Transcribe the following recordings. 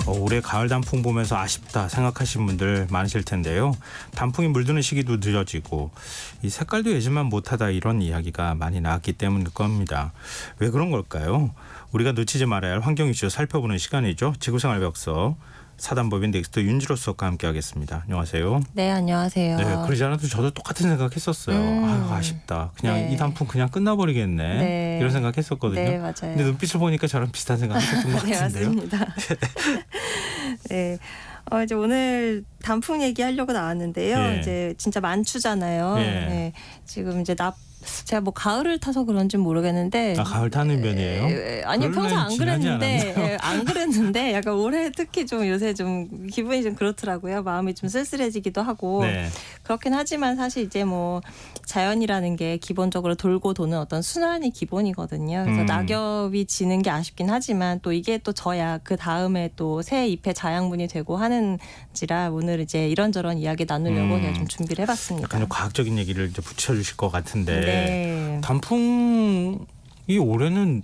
올해 가을 단풍 보면서 아쉽다 생각하시는 분들 많으실 텐데요. 단풍이 물드는 시기도 늦어지고 이 색깔도 예전만 못하다 이런 이야기가 많이 나왔기 때문일 겁니다. 왜 그런 걸까요? 우리가 놓치지 말아야 할 환경 이슈 살펴보는 시간이죠. 지구생활 백서 사단법인 넥스트 윤지로 수석과 함께하겠습니다. 안녕하세요. 네, 안녕하세요. 네, 그러지 않아도 저도 똑같은 생각했었어요. 아유, 아쉽다. 그냥 네. 이 단풍 그냥 끝나버리겠네. 네. 이런 생각했었거든요. 네, 맞아요. 근데 눈빛을 보니까 저랑 비슷한 생각하셨던 것 네, 같은데요. 맞습니다. 네. 이제 오늘 단풍 얘기하려고 나왔는데요. 예. 이제 진짜 만추잖아요. 예. 네. 지금 이제 제가 뭐 가을을 타서 그런지는 모르겠는데. 가을 타는 편이에요? 아니요, 평소 안 지나지 그랬는데, 않았나요? 안 그랬는데, 약간 올해 특히 좀 요새 좀 기분이 좀 그렇더라고요. 마음이 좀 쓸쓸해지기도 하고. 네. 그렇긴 하지만 사실 이제 뭐 자연이라는 게 기본적으로 돌고 도는 어떤 순환이 기본이거든요. 그래서 낙엽이 지는 게 아쉽긴 하지만 또 이게 또 져야 그 다음에 또 새 잎의 자양분이 되고 하는지라 오늘 이제 이런저런 이야기 나누려고 제가 좀 준비를 해봤습니다. 약간 좀 과학적인 얘기를 이제 붙여주실 것 같은데 네. 단풍이 올해는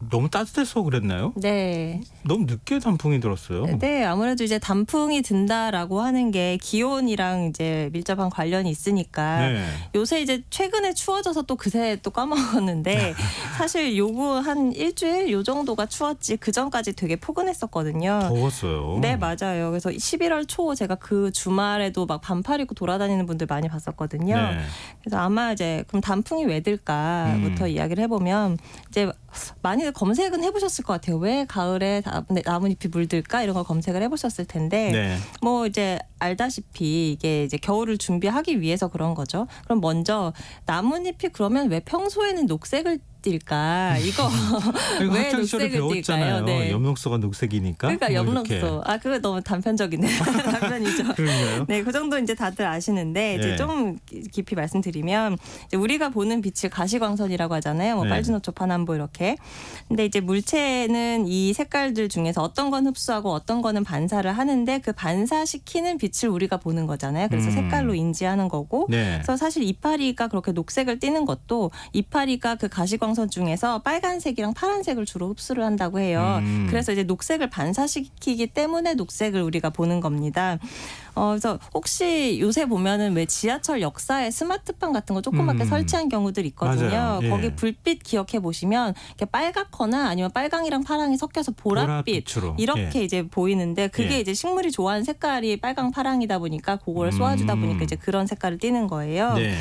너무 따뜻해서 그랬나요? 네. 너무 늦게 단풍이 들었어요. 네, 아무래도 이제 단풍이 든다라고 하는 게 기온이랑 이제 밀접한 관련이 있으니까 네. 요새 이제 최근에 추워져서 또 그새 또 까먹었는데 사실 요거 한 일주일 요 정도가 추웠지 그 전까지 되게 포근했었거든요. 더웠어요. 네, 맞아요. 그래서 11월 초 제가 그 주말에도 막 반팔 입고 돌아다니는 분들 많이 봤었거든요. 네. 그래서 아마 이제 그럼 단풍이 왜 들까부터 이야기를 해보면 이제 많이들 검색은 해보셨을 것 같아요. 왜 가을에 나뭇잎이 물들까 이런 걸 검색을 해보셨을 텐데 네. 뭐 이제 알다시피 이게 이제 겨울을 준비하기 위해서 그런 거죠. 그럼 먼저 나뭇잎이 그러면 왜 평소에는 녹색을 띌까? 이거 왜 학창 시절에 녹색을 배웠잖아요. 띌까요? 네. 엽록소가 녹색이니까. 그러니까 뭐 이렇게. 엽록소. 그거 너무 단편적이네요. 단편이죠. 그런가요? 네, 그 정도 이제 다들 아시는데 이제 네. 좀 깊이 말씀드리면 이제 우리가 보는 빛을 가시광선이라고 하잖아요. 뭐 네. 빨주노초 파남보 이렇게. 근데 이제 물체는 이 색깔들 중에서 어떤 건 흡수하고 어떤 거는 반사를 하는데 그 반사시키는 빛을 우리가 보는 거잖아요. 그래서 색깔로 인지하는 거고. 네. 그래서 사실 이파리가 그렇게 녹색을 띠는 것도 이파리가 그 가시광선 중에서 빨간색이랑 파란색을 주로 흡수를 한다고 해요. 그래서 이제 녹색을 반사시키기 때문에 녹색을 우리가 보는 겁니다. 그래서 혹시 요새 보면은 왜 지하철 역사에 스마트판 같은 거 조그맣게 설치한 경우들 있거든요. 맞아요. 예. 거기 불빛 기억해 보시면 이렇게 빨갛거나 아니면 빨강이랑 파랑이 섞여서 보랏빛 보랏빛으로. 이렇게 예. 이제 보이는데 그게 예. 이제 식물이 좋아하는 색깔이 빨강 파랑이다 보니까 그걸 쏘아주다 보니까 이제 그런 색깔을 띠는 거예요. 네.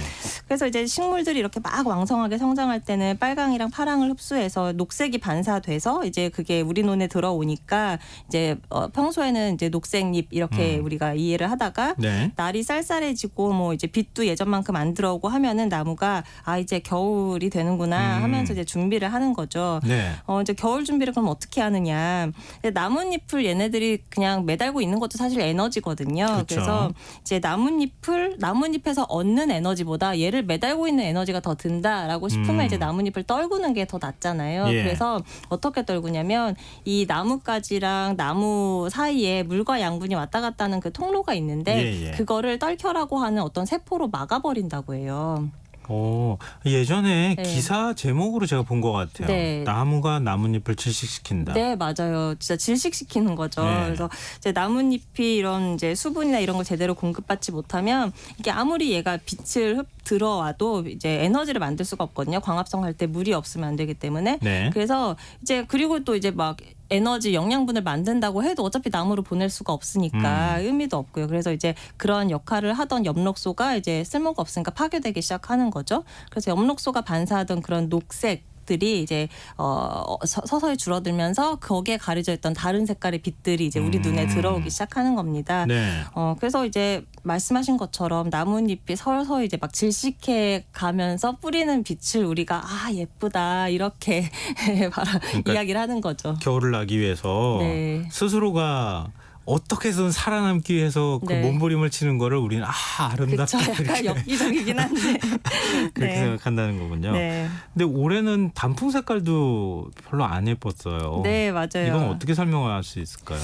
그래서 이제 식물들이 이렇게 막 왕성하게 성장할 때는 빨강이랑 파랑을 흡수해서 녹색이 반사돼서 이제 그게 우리 눈에 들어오니까 이제 평소에는 이제 녹색잎 이렇게 우리가 이해를 하다가 네. 날이 쌀쌀해지고 뭐 이제 빛도 예전만큼 안 들어오고 하면은 나무가 이제 겨울이 되는구나 하면서 이제 준비를 하는 거죠. 네. 이제 겨울 준비를 그럼 어떻게 하느냐. 나뭇잎을 얘네들이 그냥 매달고 있는 것도 사실 에너지거든요. 그렇죠. 그래서 이제 나뭇잎에서 얻는 에너지보다 얘를 매달고 있는 에너지가 더 든다라고 싶으면 이제 나뭇잎을 떨구는 게 더 낫잖아요. 예. 그래서 어떻게 떨구냐면 이 나뭇가지랑 나무 사이에 물과 양분이 왔다 갔다 하는 그 통로가 있는데 예, 예. 그거를 떨켜라고 하는 어떤 세포로 막아버린다고 해요. 예전에 네. 기사 제목으로 제가 본 것 같아요. 네. 나무가 나뭇잎을 질식시킨다. 네, 맞아요. 진짜 질식시키는 거죠. 네. 그래서 이제 나뭇잎이 이런 이제 수분이나 이런 걸 제대로 공급받지 못하면 이게 아무리 얘가 빛을 들어와도 이제 에너지를 만들 수가 없거든요. 광합성 할 때 물이 없으면 안 되기 때문에. 네. 그래서 이제 그리고 또 이제 막 에너지 영양분을 만든다고 해도 어차피 나무로 보낼 수가 없으니까 의미도 없고요. 그래서 이제 그런 역할을 하던 엽록소가 이제 쓸모가 없으니까 파괴되기 시작하는 거죠. 그래서 엽록소가 반사하던 그런 녹색들이 이제 서서히 줄어들면서 거기에 가려져 있던 다른 색깔의 빛들이 이제 우리 눈에 들어오기 시작하는 겁니다. 네. 그래서 이제 말씀하신 것처럼 나뭇잎이 서서히 이제 막 질식해 가면서 뿌리는 빛을 우리가 예쁘다 이렇게 그러니까 이야기를 하는 거죠. 겨울을 나기 위해서 네. 스스로가 어떻게 해서든 살아남기 위해서 그 네. 몸부림을 치는 거를 우리는 아름답다 그쵸. 약간 이렇게, 엽기적이긴 한데. 그렇게 네. 생각한다는 거군요. 네. 근데 올해는 단풍 색깔도 별로 안 예뻤어요. 네, 맞아요. 이건 어떻게 설명할 수 있을까요?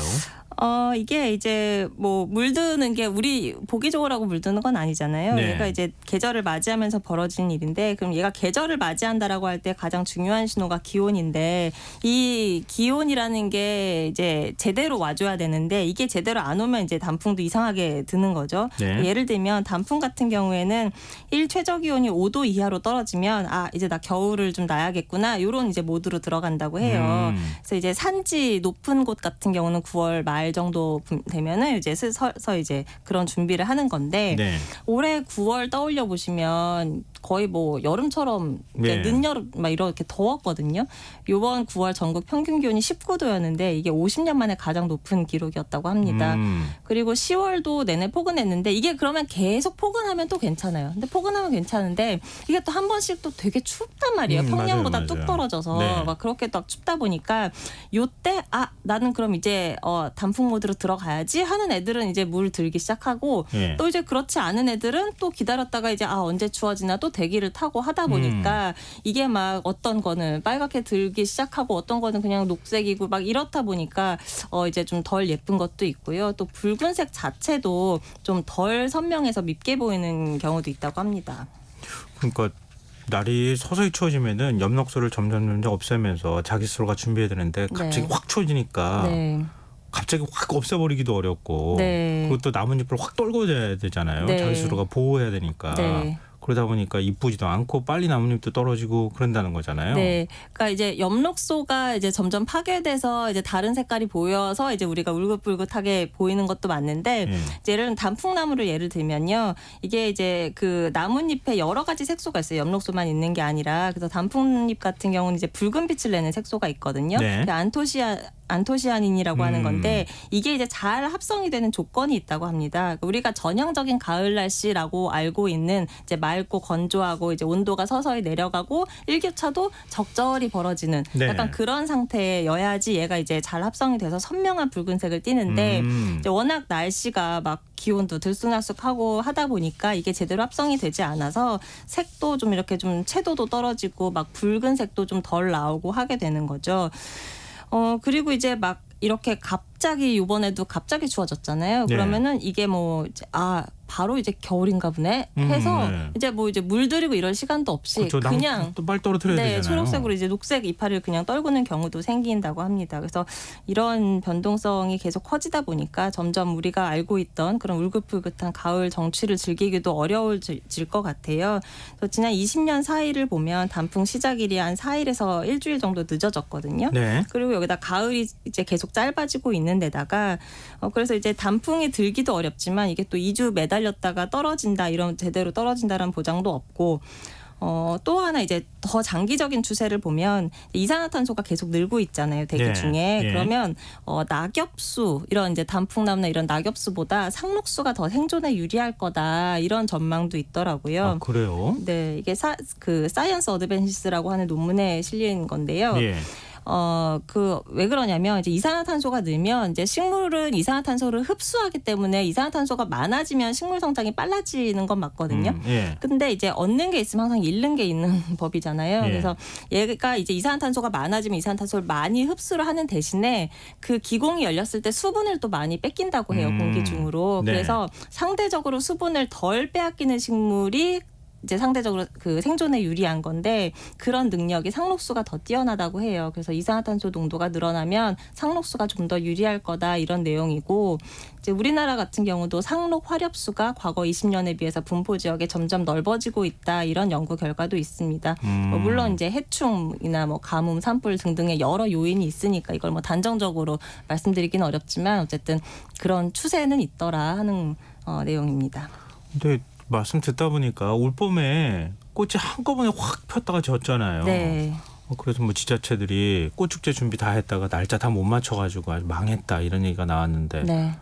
이게 이제 뭐 물드는 게 우리 보기 좋으라고 물드는 건 아니잖아요. 네. 얘가 이제 계절을 맞이하면서 벌어지는 일인데, 그럼 얘가 계절을 맞이한다라고 할 때 가장 중요한 신호가 기온인데, 이 기온이라는 게 이제 제대로 와줘야 되는데 이게 제대로 안 오면 이제 단풍도 이상하게 드는 거죠. 네. 예를 들면 단풍 같은 경우에는 일 최저 기온이 5도 이하로 떨어지면 이제 나 겨울을 좀 나야겠구나, 이런 이제 모드로 들어간다고 해요. 그래서 이제 산지 높은 곳 같은 경우는 9월 말 정도 되면은 이제 서서 이제 그런 준비를 하는 건데, 네. 올해 9월 떠올려 보시면 거의 뭐 여름처럼 네. 늦여름 막 이렇게 더웠거든요. 요번 9월 전국 평균 기온이 19도였는데 이게 50년 만에 가장 높은 기록이었다고 합니다. 그리고 10월도 내내 포근했는데, 이게 그러면 계속 포근하면 또 괜찮아요. 근데 포근하면 괜찮은데 이게 또 한 번씩 또 되게 춥단 말이에요. 평년보다 맞아요. 뚝 떨어져서 네. 막 그렇게 딱 춥다 보니까 요때 나는 그럼 이제 단풍 모드로 들어가야지 하는 애들은 이제 물 들기 시작하고, 네. 또 이제 그렇지 않은 애들은 또 기다렸다가 이제 언제 추워지나 또 대기를 타고 하다 보니까 이게 막 어떤 거는 빨갛게 들기 시작하고 어떤 거는 그냥 녹색이고 막 이렇다 보니까 이제 좀 덜 예쁜 것도 있고요. 또 붉은색 자체도 좀 덜 선명해서 밉게 보이는 경우도 있다고 합니다. 그러니까 날이 서서히 추워지면은 엽록소를 점점 없애면서 자기 스스로가 준비해야 되는데 갑자기 네. 확 추워지니까 네. 갑자기 확 없애버리기도 어렵고, 네. 그것도 나뭇잎을 확 떨궈줘야 되잖아요. 네. 자기 스스로가 보호해야 되니까. 네. 그러다 보니까 이쁘지도 않고 빨리 나뭇잎도 떨어지고 그런다는 거잖아요. 네, 그러니까 이제 엽록소가 이제 점점 파괴돼서 이제 다른 색깔이 보여서 이제 우리가 울긋불긋하게 보이는 것도 맞는데, 예. 이제 예를 들면 단풍나무를 예를 들면요, 이게 이제 그 나뭇잎에 여러 가지 색소가 있어요. 엽록소만 있는 게 아니라. 그래서 단풍잎 같은 경우는 이제 붉은 빛을 내는 색소가 있거든요. 네. 안토시아닌이라고 하는 건데, 이게 이제 잘 합성이 되는 조건이 있다고 합니다. 우리가 전형적인 가을 날씨라고 알고 있는 이제 맑고 건조하고 이제 온도가 서서히 내려가고 일교차도 적절히 벌어지는 네. 약간 그런 상태여야지 얘가 이제 잘 합성이 돼서 선명한 붉은색을 띠는데, 이제 워낙 날씨가 막 기온도 들쑥날쑥하고 하다 보니까 이게 제대로 합성이 되지 않아서 색도 좀 이렇게 좀 채도도 떨어지고 막 붉은색도 좀 덜 나오고 하게 되는 거죠. 그리고 이제 막 이렇게 갑자기 이번에도 갑자기 추워졌잖아요. 네. 그러면은 이게 뭐 이제 바로 이제 겨울인가 보네 해서 네. 이제 뭐 이제 물들이고 이럴 시간도 없이 그렇죠. 그냥 또 빨리 떨어뜨려야 되잖아요. 초록색으로 이제 녹색 이파리를 그냥 떨구는 경우도 생긴다고 합니다. 그래서 이런 변동성이 계속 커지다 보니까 점점 우리가 알고 있던 그런 울긋불긋한 가을 정취를 즐기기도 어려워질 것 같아요. 그래서 지난 20년 사이를 보면 단풍 시작일이 한 4일에서 일주일 정도 늦어졌거든요. 네. 그리고 여기다 가을이 이제 계속 짧아지고 있는 데다가 그래서 이제 단풍이 들기도 어렵지만 이게 또 2주 매달렸다가 떨어진다, 이런 제대로 떨어진다라는 보장도 없고, 또 하나 이제 더 장기적인 추세를 보면 이산화탄소가 계속 늘고 있잖아요, 대기 네. 중에. 예. 그러면 낙엽수, 이런 이제 단풍나무나 이런 낙엽수보다 상록수가 더 생존에 유리할 거다, 이런 전망도 있더라고요. 그래요? 네, 이게 그 사이언스 어드밴시스라고 하는 논문에 실린 건데요. 예. 왜 그러냐면 이제 이산화탄소가 늘면 이제 식물은 이산화탄소를 흡수하기 때문에 이산화탄소가 많아지면 식물 성장이 빨라지는 건 맞거든요. 예. 근데 이제 얻는 게 있으면 항상 잃는 게 있는 법이잖아요. 예. 그래서 얘가 이제 이산화탄소가 많아지면 이산화탄소를 많이 흡수를 하는 대신에 그 기공이 열렸을 때 수분을 또 많이 뺏긴다고 해요, 공기 중으로. 네. 그래서 상대적으로 수분을 덜 빼앗기는 식물이 이제 상대적으로 그 생존에 유리한 건데, 그런 능력이 상록수가 더 뛰어나다고 해요. 그래서 이산화탄소 농도가 늘어나면 상록수가 좀 더 유리할 거다, 이런 내용이고, 이제 우리나라 같은 경우도 상록 화렵수가 과거 20년에 비해서 분포 지역에 점점 넓어지고 있다, 이런 연구 결과도 있습니다. 물론 이제 해충이나 뭐 가뭄, 산불 등등의 여러 요인이 있으니까 이걸 뭐 단정적으로 말씀드리기는 어렵지만 어쨌든 그런 추세는 있더라 하는 내용입니다. 근데 말씀 듣다 보니까 올봄에 꽃이 한꺼번에 확 폈다가 졌잖아요. 네. 그래서 뭐 지자체들이 꽃축제 준비 다 했다가 날짜 다 못 맞춰가지고 아주 망했다, 이런 얘기가 나왔는데, 네.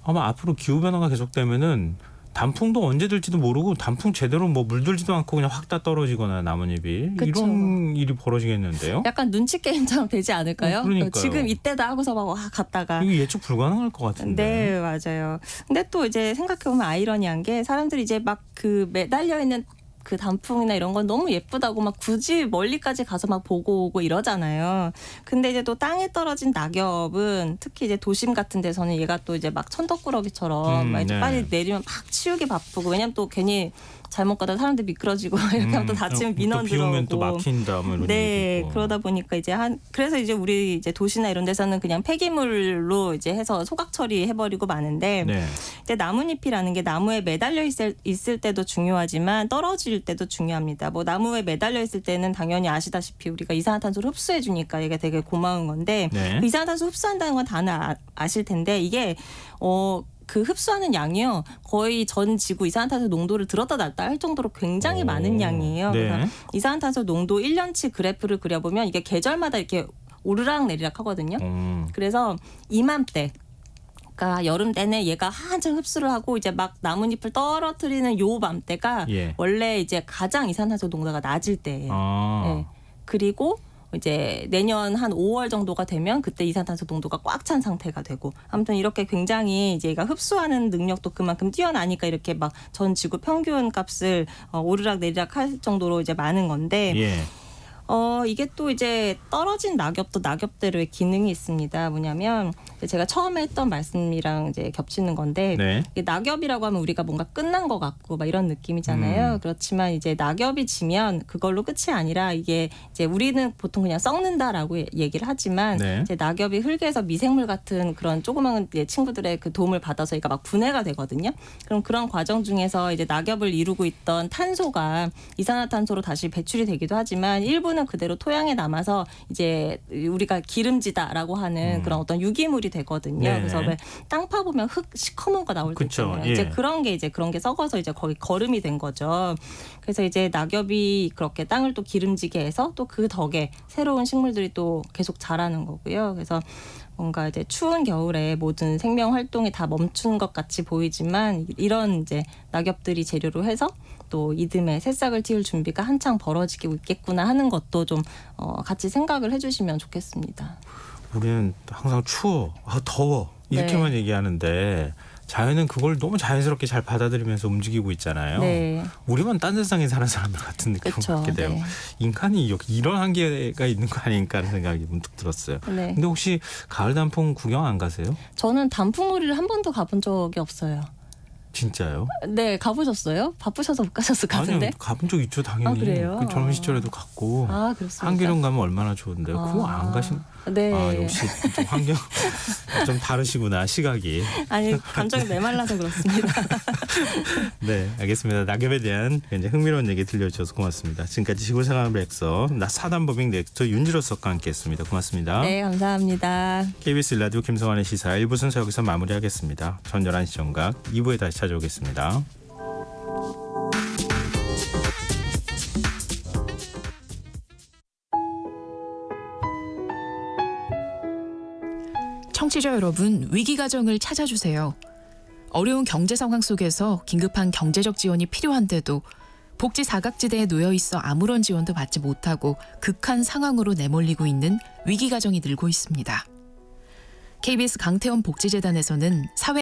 아마 앞으로 기후 변화가 계속되면은 단풍도 언제 들지도 모르고 단풍 제대로 뭐 물들지도 않고 그냥 확 다 떨어지거나 나뭇잎이 그쵸. 이런 일이 벌어지겠는데요. 약간 눈치 게임처럼 되지 않을까요? 그러니까요. 지금 이때다 하고서 막 와 갔다가. 이거 예측 불가능할 것 같은데. 네, 맞아요. 근데 또 이제 생각해보면 아이러니한 게 사람들이 이제 막 그 매달려 있는 그 단풍이나 이런 건 너무 예쁘다고 막 굳이 멀리까지 가서 막 보고 오고 이러잖아요. 근데 이제 또 땅에 떨어진 낙엽은 특히 이제 도심 같은 데서는 얘가 또 이제 막 천덕꾸러기처럼 막 이제 네. 빨리 내리면 막 치우기 바쁘고 왜냐면 또 괜히 잘못 가다 사람들 미끄러지고 이렇게 하면 또 다치면 민원 비 오면 또 들어오고. 막힌다 뭐 이런 네, 얘기도 있고. 그러다 보니까 이제 그래서 이제 우리 이제 도시나 이런 데서는 그냥 폐기물로 이제 해서 소각 처리해버리고 마는데 네. 이제 나뭇잎이라는 게 나무에 매달려 있을 때도 중요하지만 떨어질 때도 중요합니다. 뭐 나무에 매달려 있을 때는 당연히 아시다시피 우리가 이산화탄소를 흡수해 주니까 이게 되게 고마운 건데 네. 이산화탄소 흡수한다는 건 다들 아실 텐데 이게 그 흡수하는 양이요 거의 전 지구 이산화탄소 농도를 들었다 놨다 할 정도로 굉장히 오. 많은 양이에요. 네. 그래서 이산화탄소 농도 1년치 그래프를 그려보면 이게 계절마다 이렇게 오르락 내리락 하거든요. 그래서 이맘때 그러니까 여름 내내 얘가 한창 흡수를 하고 이제 막 나뭇잎을 떨어뜨리는 요 맘때가 예. 원래 이제 가장 이산화탄소 농도가 낮을 때예요. 아. 네. 그리고 이제 내년 한 5월 정도가 되면 그때 이산화탄소 농도가 꽉 찬 상태가 되고 아무튼 이렇게 굉장히 이제 얘가 흡수하는 능력도 그만큼 뛰어나니까 이렇게 막 전 지구 평균 값을 오르락 내리락 할 정도로 이제 많은 건데 예. 이게 또 이제 떨어진 낙엽도 낙엽대로의 기능이 있습니다. 뭐냐면 제가 처음에 했던 말씀이랑 이제 겹치는 건데 네. 이게 낙엽이라고 하면 우리가 뭔가 끝난 것 같고 막 이런 느낌이잖아요. 그렇지만 이제 낙엽이 지면 그걸로 끝이 아니라 이게 이제 우리는 보통 그냥 썩는다라고 얘기를 하지만 네. 이제 낙엽이 흙에서 미생물 같은 그런 조그만 친구들의 그 도움을 받아서 얘가 막 분해가 되거든요. 그럼 그런 과정 중에서 이제 낙엽을 이루고 있던 탄소가 이산화탄소로 다시 배출이 되기도 하지만 일부는 그대로 토양에 남아서 이제 우리가 기름지다라고 하는 그런 어떤 유기물이 되거든요. 네네. 그래서 왜 땅 파보면 흙 시커먼 거 나올 때 그쵸. 있잖아요. 예. 이제 그런 게 썩어서 이제 거기 거름이 된 거죠. 그래서 이제 낙엽이 그렇게 땅을 또 기름지게 해서 또 그 덕에 새로운 식물들이 또 계속 자라는 거고요. 그래서 뭔가 이제 추운 겨울에 모든 생명 활동이 다 멈춘 것 같이 보이지만 이런 이제 낙엽들이 재료로 해서 또 이듬해 새싹을 틔울 준비가 한창 벌어지고 있겠구나 하는 것도 좀 같이 생각을 해주시면 좋겠습니다. 우리는 항상 추워, 더워 이렇게만 얘기하는데 자연은 그걸 너무 자연스럽게 잘 받아들이면서 움직이고 있잖아요. 네. 우리만 딴 세상에 사는 사람들 같은 느낌을 그쵸, 받게 돼요. 네. 인간이 이런 한계가 있는 거 아닌가 하는 생각이 문득 들었어요. 네. 근데 혹시 가을 단풍 구경 안 가세요? 저는 단풍놀이를 한 번도 가본 적이 없어요. 진짜요? 네, 가보셨어요? 바쁘셔서 못 가셨을 것 같은데. 아니요, 가본 적 있죠 당연히. 아, 그래요? 그 젊은 시절에도 갔고 아, 그렇습니까? 한기름 가면 얼마나 좋은데요. 그거 안 가신? 네. 아, 역시 좀 환경 좀 다르시구나 시각이. 아니, 감정이 메말라서 그렇습니다. 네, 알겠습니다. 낙엽에 대한 굉장히 흥미로운 얘기 들려주셔서 고맙습니다. 지금까지 지구생활 백서 사단법인 넥스트 윤지로 석과 함께했습니다. 고맙습니다. 네, 감사합니다. KBS 라디오 김성환의 시사 1부 순서 여기서 마무리하겠습니다. 전 11시 정각 2부에 다시 찾아오겠습니다. 청취자 여러분, 위기가정을 찾아주세요. 어려운 경제 상황 속에서 긴급한 경제적 지원이 필요한데도 복지 사각지대에 놓여 있어 아무런 지원도 받지 못하고 극한 상황으로 내몰리고 있는 위기가정이 늘고 있습니다. KBS 강태원 복지재단에서는 사회